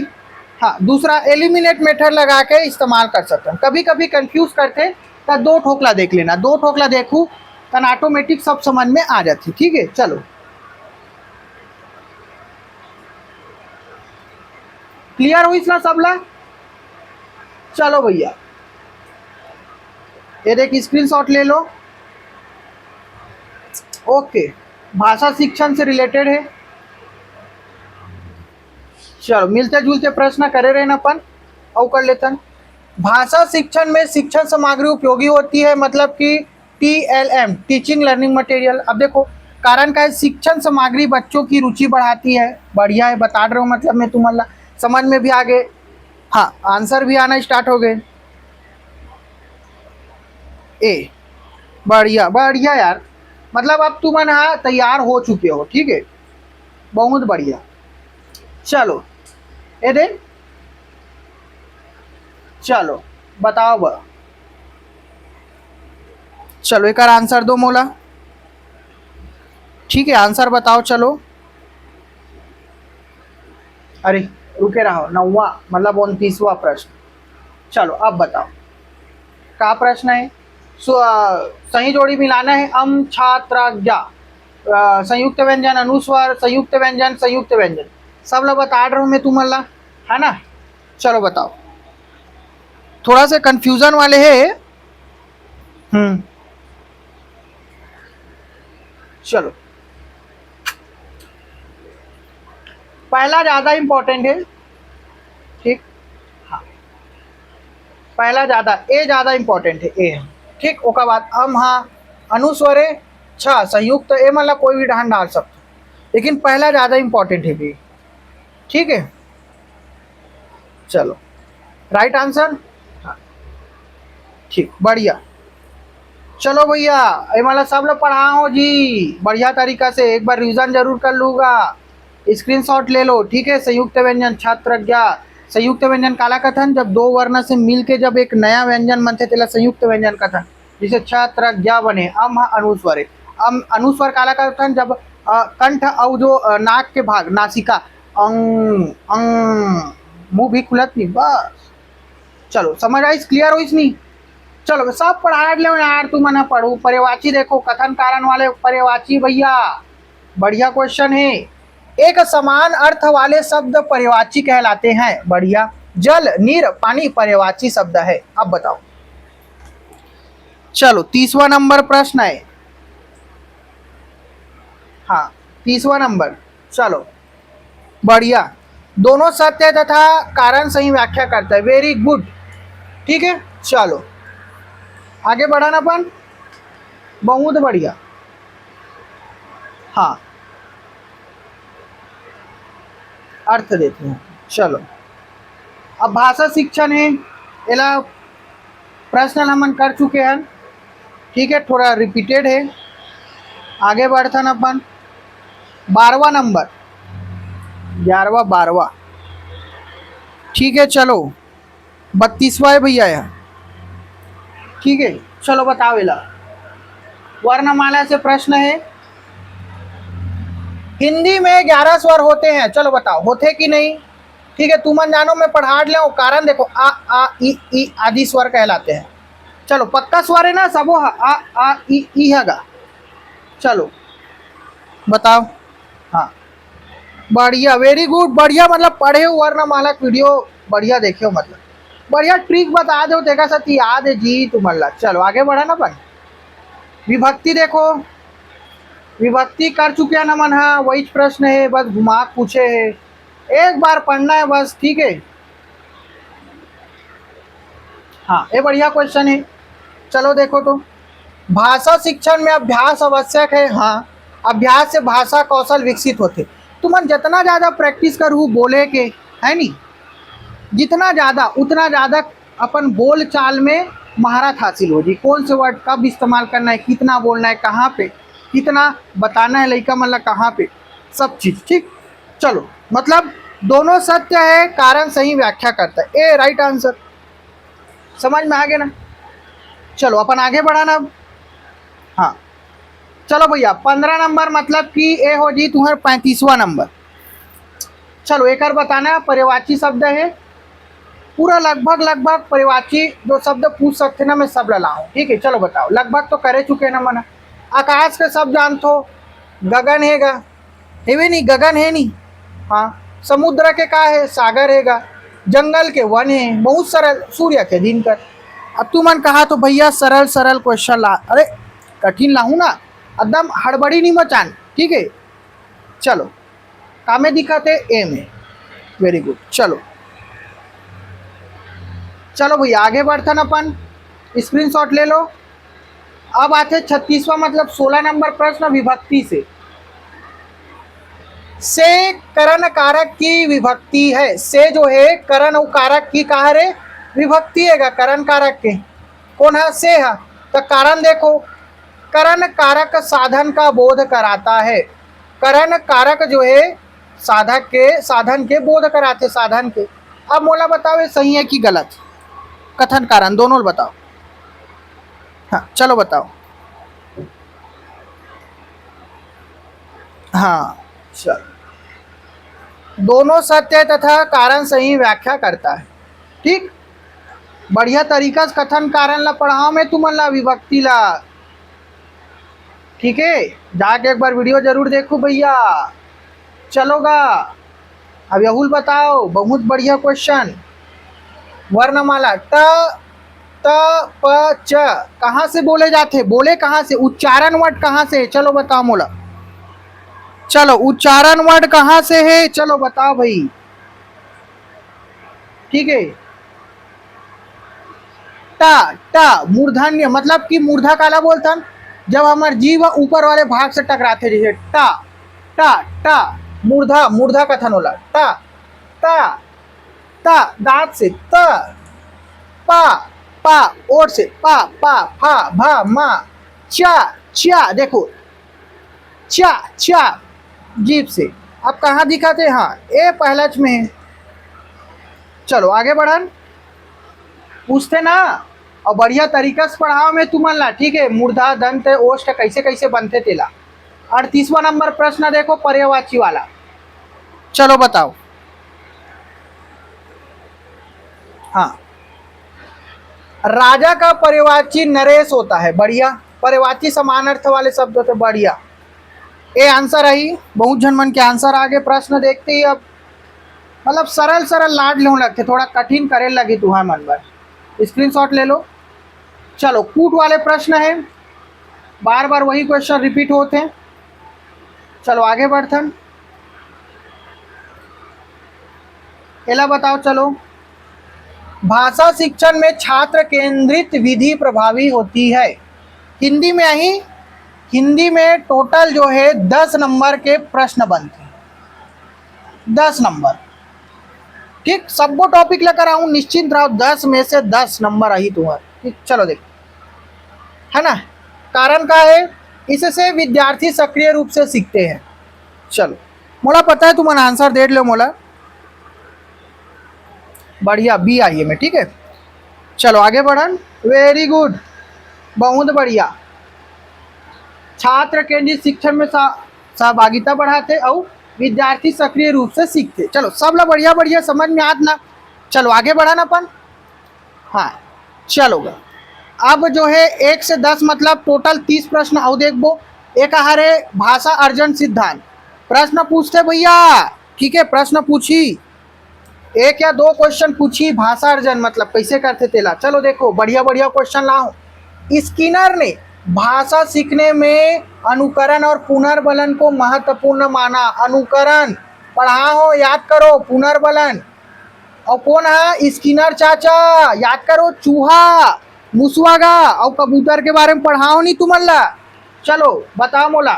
हाँ दूसरा एलिमिनेट मेथड लगा के इस्तेमाल कर सकते हैं। कभी कभी कंफ्यूज करते तो 2 ठोकला देख लेना, 2 ठोकला देखूँ तो ऑटोमेटिक सब समझ में आ जाती, ठीक है। चलो क्लियर हुई ना सबला। चलो भैया ये देख स्क्रीनशॉट ले लो। ओके भाषा शिक्षण से रिलेटेड है। चलो मिलते जुलते प्रश्न करे रहे अपन और कर लेते हैं। भाषा शिक्षण में शिक्षण सामग्री उपयोगी होती है, मतलब कि TLM टीचिंग लर्निंग मटेरियल। अब देखो कारण का है, शिक्षण सामग्री बच्चों की रुचि बढ़ाती है, बढ़िया है बता रहे हो, मतलब मैं तुम्हारा समझ में भी आ गए। हाँ आंसर भी आना स्टार्ट हो गए। ए बढ़िया बढ़िया यार, मतलब अब तुम यहाँ तैयार हो चुके हो, ठीक है, बहुत बढ़िया। चलो ये दे, चलो बताओ चलो एक आंसर दो मोला, ठीक है, आंसर बताओ चलो। अरे रुके रहो, 9वां मतलब 29वां प्रश्न। चलो अब बताओ क्या प्रश्न है। सही जोड़ी मिलाना है, अम छात्र ज्ञा, संयुक्त व्यंजन, अनुस्वर, संयुक्त व्यंजन, संयुक्त व्यंजन, सब लोग बता रहा हूँ मैं तुम्हारा, है ना। चलो बताओ, थोड़ा से कंफ्यूजन वाले है। चलो पहला ज्यादा इंपॉर्टेंट है, ठीक, हाँ पहला ज्यादा, ए ज्यादा इंपॉर्टेंट है, ए है, ठीक। उसके बाद हम, हाँ अनुस्वरे छ संयुक्त, ए मतलब कोई भी ढान डाल सकते, लेकिन पहला ज्यादा इंपॉर्टेंट है भी, ठीक है। चलो राइट आंसर, हाँ ठीक, बढ़िया। चलो भैया, ये मतलब सब लोग पढ़ा हो जी बढ़िया तरीका से, एक बार रिवीजन जरूर कर लूँगा, स्क्रीनशॉट ले लो, ठीक है। संयुक्त व्यंजन छात्र ज्ञा, संयुक्त व्यंजन काला कथन, जब दो वर्ण से मिलके जब एक नया व्यंजन बनते तेला संयुक्त व्यंजन कथन, जिसे छात्र ज्ञा बने। अम अनुस्वर है, अम अनुस्वर काला कथन, जब कंठ और जो नाक के भाग, नासिका, अंग अंग, मुंह भी खुलत नहीं, बस। चलो समझ आई, क्लियर हो इसनी। चलो सब पढ़ा लो यार, तू मना पढ़ू। पर्यायवाची देखो, कथन कारण वाले पर्यायवाची भैया, बढ़िया क्वेश्चन है। एक समान अर्थ वाले शब्द पर्यायवाची कहलाते हैं, बढ़िया। जल, नीर, पानी पर्यायवाची शब्द है। अब बताओ, चलो 30वां नंबर प्रश्न है, हाँ 30वां नंबर। चलो बढ़िया, दोनों सत्य तथा कारण सही व्याख्या करता है, वेरी गुड, ठीक है। चलो आगे बढ़ाना अपन, बहुत बढ़िया, हाँ अर्थ देते हैं। चलो अब भाषा शिक्षण है, एला प्रश्न हम कर चुके हैं, ठीक है, थोड़ा रिपीटेड है। आगे बढ़ते हैं अपन, 12वां नंबर, 11वां 12वां, ठीक है। चलो 32वां है भैया यह, ठीक है। चलो बताओ, इला वर्णमाला से प्रश्न है, हिंदी में 11 स्वर होते हैं, चलो बताओ होते कि नहीं, ठीक है। तुमन जानो, मैं पढ़ा ले, कारण देखो, आ ई आदि स्वर कहलाते हैं। चलो पक्का स्वर है ना सबो, आ ई हैगा। चलो बताओ, हाँ बढ़िया, वेरी गुड, बढ़िया, मतलब पढ़े हो वर्णमाला वीडियो, बढ़िया देखे हो, मतलब बढ़िया ट्रिक बता दो, देखा साथ याद है जी तुम्हारा। चलो आगे बढ़ा ना अपन, विभक्ति देखो, विभक्ति कर चुके हैं नमन, हाँ वही प्रश्न है, बस घुमा पूछे है, एक बार पढ़ना है बस, ठीक है। हाँ ये बढ़िया क्वेश्चन है। चलो देखो तो, भाषा शिक्षण में अभ्यास आवश्यक है, हाँ अभ्यास से भाषा कौशल विकसित होते। तुमन जितना ज़्यादा प्रैक्टिस करूँ बोले के, है नी, जितना ज़्यादा उतना ज़्यादा अपन बोल चाल में महारत हासिल हो जी, कौन से वर्ड कब इस्तेमाल करना है, कितना बोलना है, कहाँ पे कितना बताना है, लड़का मतलब कहाँ पे, सब चीज़, ठीक। चलो मतलब दोनों सत्य है, कारण सही व्याख्या करता है, ए राइट आंसर, समझ में आ गया ना। चलो अपन आगे बढ़ाना अब, हाँ चलो भैया 15 नंबर मतलब कि ए हो जी तुम्हारा 35वां नंबर। चलो एक और बताना, पर्यायवाची शब्द है, पूरा लगभग लगभग पर्यायवाची जो शब्द पूछ सकते ना, मैं सब लाऊं, ठीक है। चलो बताओ, लगभग तो करे चुके ना मना। आकाश के सब जानते हो, गगन हैगा, है भी नहीं, गगन है नहीं, हाँ समुद्र के का है, सागर हैगा, जंगल के वन है, बहुत सरल, सूर्य के दिन कर। अब तू मन कहा तो भैया सरल सरल क्वेश्चन ला, अरे कठिन लाऊं ना, एकदम हड़बड़ी नहीं मचान, ठीक है। चलो कामे दिखाते ए में, वेरी गुड। चलो चलो भैया आगे बढ़ते ना अपन, स्क्रीनशॉट ले लो। अब आते 36वां मतलब 16 नंबर प्रश्न, विभक्ति से करण कारक की विभक्ति है, से जो है करण और कारक की कहा रे विभक्ति है, करण कारक के कौन है, से है, तो कारण देखो, करण कारक साधन का बोध कराता है। करण कारक जो है साधक के साधन के बोध कराते साधन के। अब मोला बताओ ये सही है कि गलत? कथन कारण दोनों बताओ। हाँ चलो बताओ। हाँ चलो, दोनों सत्य तथा कारण सही व्याख्या करता है। ठीक, बढ़िया तरीका से कथन कारण ला पढ़ाओ मैं तुमन ला विभक्ति ला। ठीक है, जाके एक बार वीडियो जरूर देखो भैया, चलोगा। अब यहुल बताओ, बहुत बढ़िया क्वेश्चन। वर्णमाला ट त प च कहाँ से बोले जाते? बोले कहाँ से? उच्चारण वर्ड कहाँ से? चलो बताओ मोला। चलो उच्चारण वर्ड कहाँ से है? चलो बताओ भाई। ठीक है, टा टा मूर्धन्य, मतलब कि मूर्धा काला बोलतन जब हमार जीव ऊपर वाले भाग से टकराते, जैसे टा टा टा मूर्धा, मूर्धा कथन होला। टा ता ता दांत से, त पा पा ओर से, पा पा फा भा मा, चा चा देखो, चा चा जीभ से। अब कहाँ दिखाते? हाँ ए पहलच में है। चलो आगे बढ़न, पूछते ना, और बढ़िया तरीका से पढ़ाओ मैं तुमन ला। ठीक है, मूर्धा दंत ओष्ठ कैसे कैसे बनते तेला। 38वां नंबर प्रश्न देखो, पर्यायवाची वाला। चलो बताओ। हाँ, राजा का पर्यायवाची नरेश होता है। बढ़िया, पर्यायवाची समान अर्थ वाले शब्द होते। बढ़िया, ये आंसर आई। बहुत जन मन के आंसर आगे। प्रश्न देखते ही अब मतलब सरल सरल लाड ले लगते, थोड़ा कठिन करे लगी तुम्हारे मन पर। स्क्रीनशॉट ले लो। चलो कूट वाले प्रश्न है, बार बार वही क्वेश्चन रिपीट होते हैं। चलो आगे बढ़ते हैं। एला बताओ। चलो, भाषा शिक्षण में छात्र केंद्रित विधि प्रभावी होती है। हिंदी में ही, हिंदी में टोटल जो है 10 नंबर के प्रश्न बनते हैं। 10 नंबर। ठीक, सबको टॉपिक लेकर आऊँ, निश्चिंत रहो, 10 में से 10 नंबर आई तुम्हारे। ठीक, चलो देखो, है ना। कारण का है, इससे विद्यार्थी सक्रिय रूप से सीखते हैं। चलो मोला पता है तुम्हारा आंसर देख लो मोला। बढ़िया, बी आई है में। ठीक है, चलो आगे बढ़न। वेरी गुड, बहुत बढ़िया। छात्र केंद्रित शिक्षण में सहभागिता बढ़ाते और विद्यार्थी सक्रिय रूप से सीखते। चलो सब लोग बढ़िया बढ़िया समझ में आत ना। चलो आगे बढ़न अपन। हाँ चलोगा। अब जो है 1 से 10 मतलब टोटल 30 प्रश्न और देखो। एक हरे भाषा अर्जन सिद्धांत प्रश्न पूछते भैया। ठीक है, प्रश्न पूछी, एक या दो क्वेश्चन पूछी। भाषा अर्जन मतलब कैसे करते तेला। चलो देखो, बढ़िया बढ़िया क्वेश्चन लाओ। स्किनर ने भाषा सीखने में अनुकरण और पुनर्बलन को महत्वपूर्ण माना। अनुकरण पढ़ा हो, याद करो। पुनर्बलन और कौन है? स्किनर चाचा, याद करो। चूहा, मुसवागा और कबूतर के बारे में पढ़ाओ नहीं तुमन ला। चलो बताओ मोला,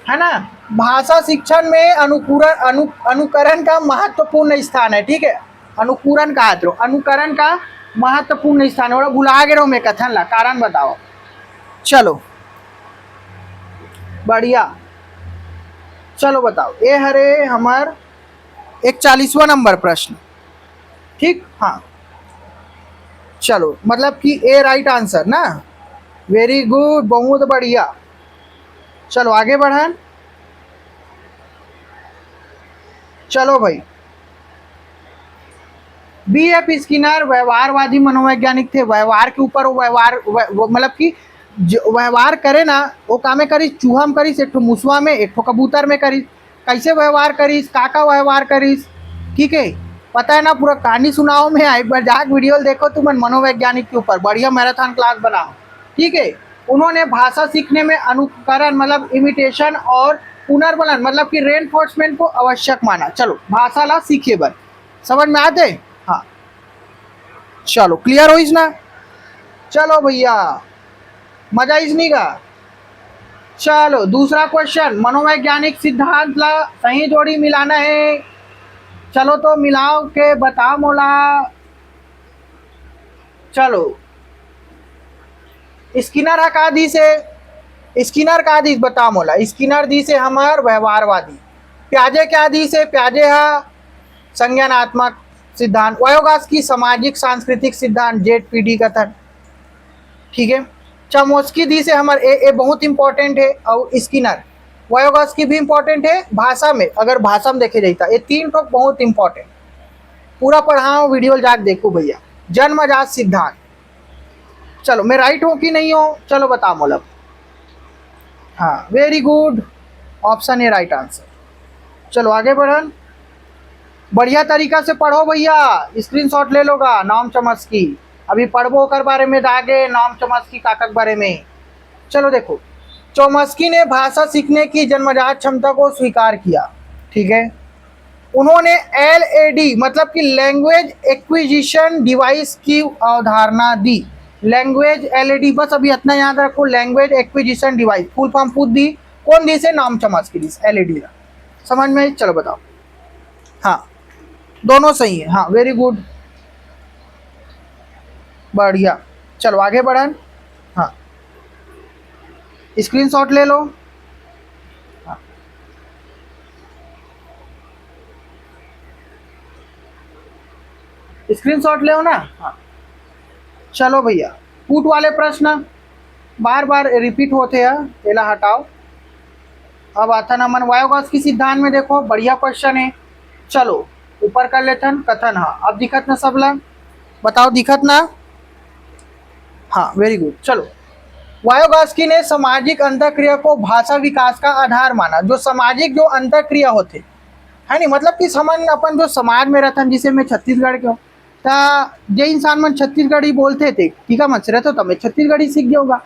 है ना। भाषा शिक्षण में अनुकरण का महत्वपूर्ण स्थान है। ठीक है, अनुकूरण का अनुकरण का महत्वपूर्ण स्थान है। भुला गए रहो मैं कथन ला, कारण बताओ। चलो बढ़िया, चलो बताओ। ये हरे हमार 41वां नंबर प्रश्न। ठीक, हाँ चलो, मतलब कि ए राइट आंसर ना। वेरी गुड, बहुत बढ़िया। चलो आगे बढ़ाएं। चलो भाई, B.F. स्किनर व्यवहारवादी मनोवैज्ञानिक थे। व्यवहार के ऊपर व्यवहार मतलब कि जो व्यवहार करे ना, वो कामे करी। चूहा में करीस, एक ठो मुसवा में, एक ठो कबूतर में करीस। कैसे व्यवहार करीस, का व्यवहार करीस, ठीक है, पता है ना। पूरा कहानी सुनाओ मैं, एक बार जाके वीडियो देखो तुम मनोवैज्ञानिक के ऊपर। बढ़िया मैराथन क्लास बनाओ। ठीक है, उन्होंने भाषा सीखने में अनुकरण मतलब इमिटेशन और पुनर्बलन मतलब कि रेनफोर्समेंट को आवश्यक माना। चलो भाषा ला सीखे बर, समझ में आते। हाँ चलो, क्लियर हो इस ना। चलो भैया, मजा इसनी का। चलो दूसरा क्वेश्चन, मनोवैज्ञानिक सिद्धांत ला सही जोड़ी मिलाना है। चलो तो मिलाओ के बताओ मोला। चलो, स्किनर हका दी से स्किनर का आदेश बता मोला। स्किनर दी से हमार व्यवहारवादी। प्याजे क्या दी से? प्याजे है संज्ञानात्मक सिद्धांत। वायोगास की सामाजिक सांस्कृतिक सिद्धांत, जेडपीडी कथन। ठीक है। चमोस्की दी से हमारे ए बहुत इंपॉर्टेंट है। और स्किनर वायोगास की भी इंपॉर्टेंट है भाषा में, अगर भाषा में देखे जाता ये तीन तो बहुत इंपॉर्टेंट। पूरा पढ़ाओ, वीडियो जाके देखो भैया। जन्मजात सिद्धांत। चलो मैं राइट हूँ कि नहीं हूँ, चलो बताओ मतलब। हाँ very good, option A right answer. चलो आगे बढ़न। बढ़िया तरीका से पढ़ो भैया, स्क्रीनशॉट ले लोगा। नाम चमस्की अभी पढ़बो कर बारे में आगे, नाम चमस्की काकक बारे में। चलो देखो, चोमस्की ने भाषा सीखने की जन्मजात क्षमता को स्वीकार किया। ठीक है। उन्होंने LAD मतलब कि लैंग्वेज एक्विजिशन डिवाइस की अवधारणा दी। लैंग्वेज LAD, बस अभी इतना याद रखो, language acquisition device full form पूछ दी। कौन दी से? नाम चमस्की दी LAD। समझ में? चलो बताओ। हाँ दोनों सही है। हाँ वेरी गुड, बढ़िया। चलो आगे बढ़न। हाँ स्क्रीनशॉट ले लो। हाँ स्क्रीनशॉट ले लो ना। हाँ चलो भैया, कूट वाले प्रश्न बार बार रिपीट होते हैं, पहला हटाओ। अब आता ना मन वायोगैस की सिद्धांत में देखो, बढ़िया क्वेश्चन है। चलो ऊपर कर लेते कथन। हाँ अब दिखत ना सब लोग, बताओ दिखत ना? हाँ वेरी गुड। चलो वायोगैस्की ने सामाजिक अंतःक्रिया को भाषा विकास का आधार माना। जो सामाजिक जो अंतःक्रिया होते है नहीं, मतलब कि समन अपन जो समाज में रहते, जिसे मैं छत्तीसगढ़ के हूँ, जे इंसान मन छत्तीसगढ़ी बोलते थे, ठीक है मन से रहते हो तो मैं छत्तीसगढ़ी सीख गया होगा।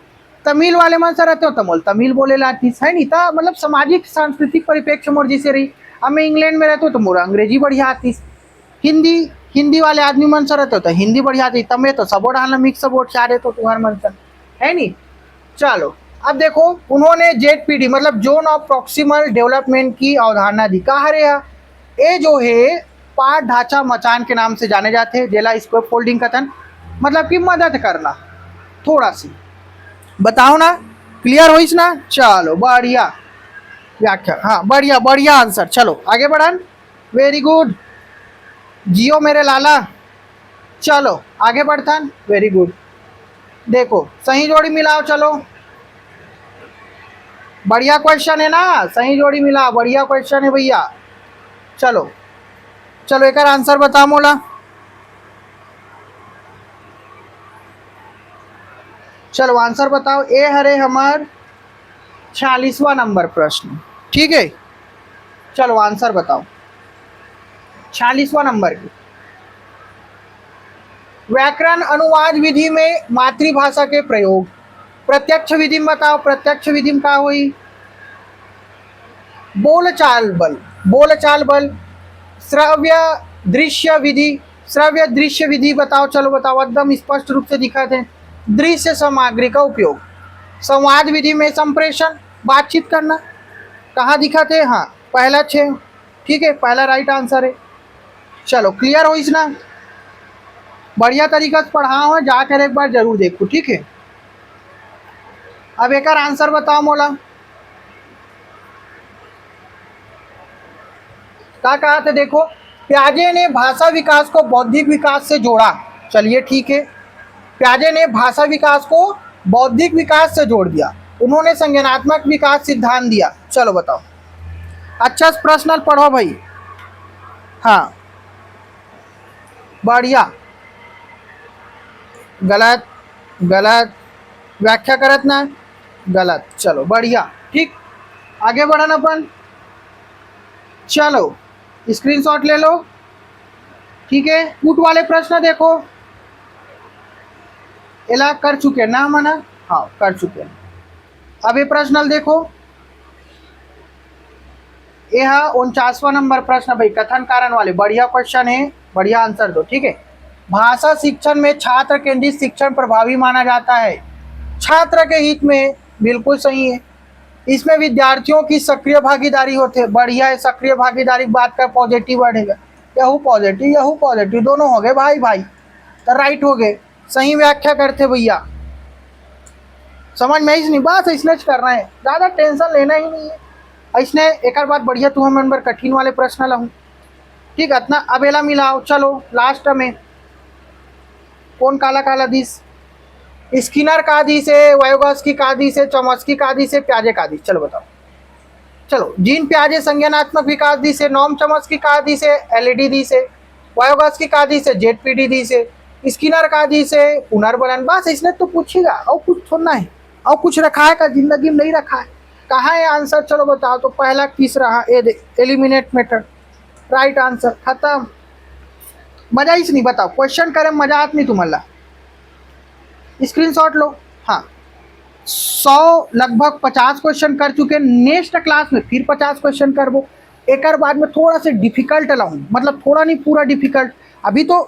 तमिल वाले मन से रहते हो तो मोल तमिल बोले लातीस है नहीं था, मतलब सामाजिक सांस्कृतिक परिप्रेक्ष्य मोर जिसे रही। अब मैं इंग्लैंड में रहता हूँ तो मोर अंग्रेजी बढ़िया आतीस। हिंदी हिंदी वाले आदमी मन से रहते हो तो हिंदी बढ़िया आती। तब मैं तो सबो डालना मिक्स बोर्ड चाह रहे तो तुम्हारे मन से है नहीं। चलो अब देखो, उन्होंने जेडपीडी मतलब जोन ऑफ प्रॉक्सिमल डेवलपमेंट की अवधारणा दी। कहा रे ये जो है पाठ ढांचा मचान के नाम से जाने जाते हैं। जेला इसको फोल्डिंग कथन मतलब कि मदद करना थोड़ा सी। बताओ ना, क्लियर हो ना? चलो बढ़िया व्याख्या। हाँ बढ़िया बढ़िया आंसर। चलो आगे बढ़ान, वेरी गुड, जियो मेरे लाला। चलो आगे बढ़ता, वेरी गुड। देखो सही जोड़ी मिलाओ। चलो बढ़िया क्वेश्चन है ना, सही जोड़ी मिला, बढ़िया क्वेश्चन है भैया। चलो चलो एक आंसर बता मोला। चलो आंसर बताओ। ए हरे हमार 46वां नंबर प्रश्न। ठीक है। चलो आंसर बताओ 46वां नंबर की। व्याकरण अनुवाद विधि में मातृभाषा के प्रयोग। प्रत्यक्ष विधि में बताओ, प्रत्यक्ष विधि में का हुई? बोलचाल बल, बोलचाल बल। श्रव्य दृश्य विधि, श्रव्य दृश्य विधि बताओ। चलो बताओ, एकदम स्पष्ट रूप से दिखाते हैं। दृश्य सामग्री का उपयोग। संवाद विधि में संप्रेषण, बातचीत करना। कहाँ दिखाते हैं? हाँ पहला 6। ठीक है, पहला राइट आंसर है। चलो क्लियर हो इसना? बढ़िया तरीका से पढ़ाओ है, जाकर एक बार जरूर देखो। ठीक है। अब एक आंसर बताओ मोला। क्या कहा था? देखो, प्याजे ने भाषा विकास को बौद्धिक विकास से जोड़ा। चलिए ठीक है, प्याजे ने भाषा विकास को बौद्धिक विकास से जोड़ दिया। उन्होंने संज्ञानात्मक विकास सिद्धांत दिया। चलो बताओ, अच्छा प्रश्न पढ़ो भाई। हाँ बढ़िया, गलत गलत व्याख्या करत ना, गलत। चलो बढ़िया, ठीक आगे बढ़न अपन। चलो स्क्रीनशॉट ले लो। ठीक है, कूट वाले प्रश्न देखो, एला कर चुके ना मना? हाँ कर चुके हैं। अब ये प्रश्न देखो, यह 49वां नंबर प्रश्न भाई, कथन कारण वाले। बढ़िया क्वेश्चन है, बढ़िया आंसर दो। ठीक है। भाषा शिक्षण में छात्र केंद्रित शिक्षण प्रभावी माना जाता है। छात्र के हित में, बिल्कुल सही है। इसमें विद्यार्थियों की सक्रिय भागीदारी होती है। बढ़िया है, सक्रिय भागीदारी बात का पॉजिटिव बढ़ेगा। यहू पॉजिटिव दोनों हो गए भाई भाई, तो राइट हो गए। सही व्याख्या करते भैया। समझ में आई नहीं, बस इसने करना है, ज़्यादा टेंशन लेना ही नहीं है। इसने एक बात बढ़िया तू हम नंबर कठिन वाले प्रश्न लाऊं, ठीक है इतना अबेला मिलाओ। चलो लास्ट में कौन काला काला दिस, स्किनर का दिस है, वायोगॉस्की का दिस है, चॉम्स्की का दिस है, प्याजे का दिस, चलो बताओ। चलो जीन प्याजे संज्ञानात्मक विकास दिस है, नॉम चॉम्स्की का दिस है, एलईडी दिस है, वायोगॉस्की का दिस है, जेडपीडी दिस है, स्किनर का दिस है, पुनर्बलन। बस इसने तो पूछेगा और कुछ थोड़ा है, और कुछ रखा है का जिंदगी में नहीं रखा है। कहाँ है आंसर, चलो बताओ। तो पहला किस रहा, एलिमिनेट मेथड, राइट आंसर, खत्म। मजा ही नहीं, बताओ क्वेश्चन करें मजा आत नहीं तुम्हारा, स्क्रीनशॉट लो। हाँ 100 लगभग 50 क्वेश्चन कर चुके, नेक्स्ट क्लास में फिर 50 क्वेश्चन करबो। एक बाद में थोड़ा सा डिफिकल्ट लाऊं, मतलब थोड़ा नहीं पूरा डिफिकल्ट। अभी तो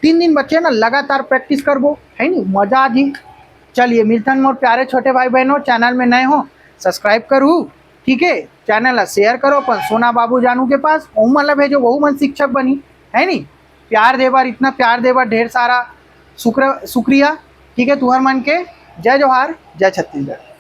3 दिन बच्चे ना, लगातार प्रैक्टिस करबो, है नहीं, मजा आ जी। चलिए मिलते हैं मोर प्यारे छोटे भाई बहनों, चैनल में नए हो सब्सक्राइब करूँ, ठीक है, चैनल शेयर करो अपन सोना बाबू जानू के पास, वह मतलब भेजो, वह मन शिक्षक बनी, है नहीं। प्यार देवर, इतना प्यार देवर, ढेर सारा शुक्रिया, ठीक है। तुहर मन के जय जोहार, जय छत्तीसगढ़।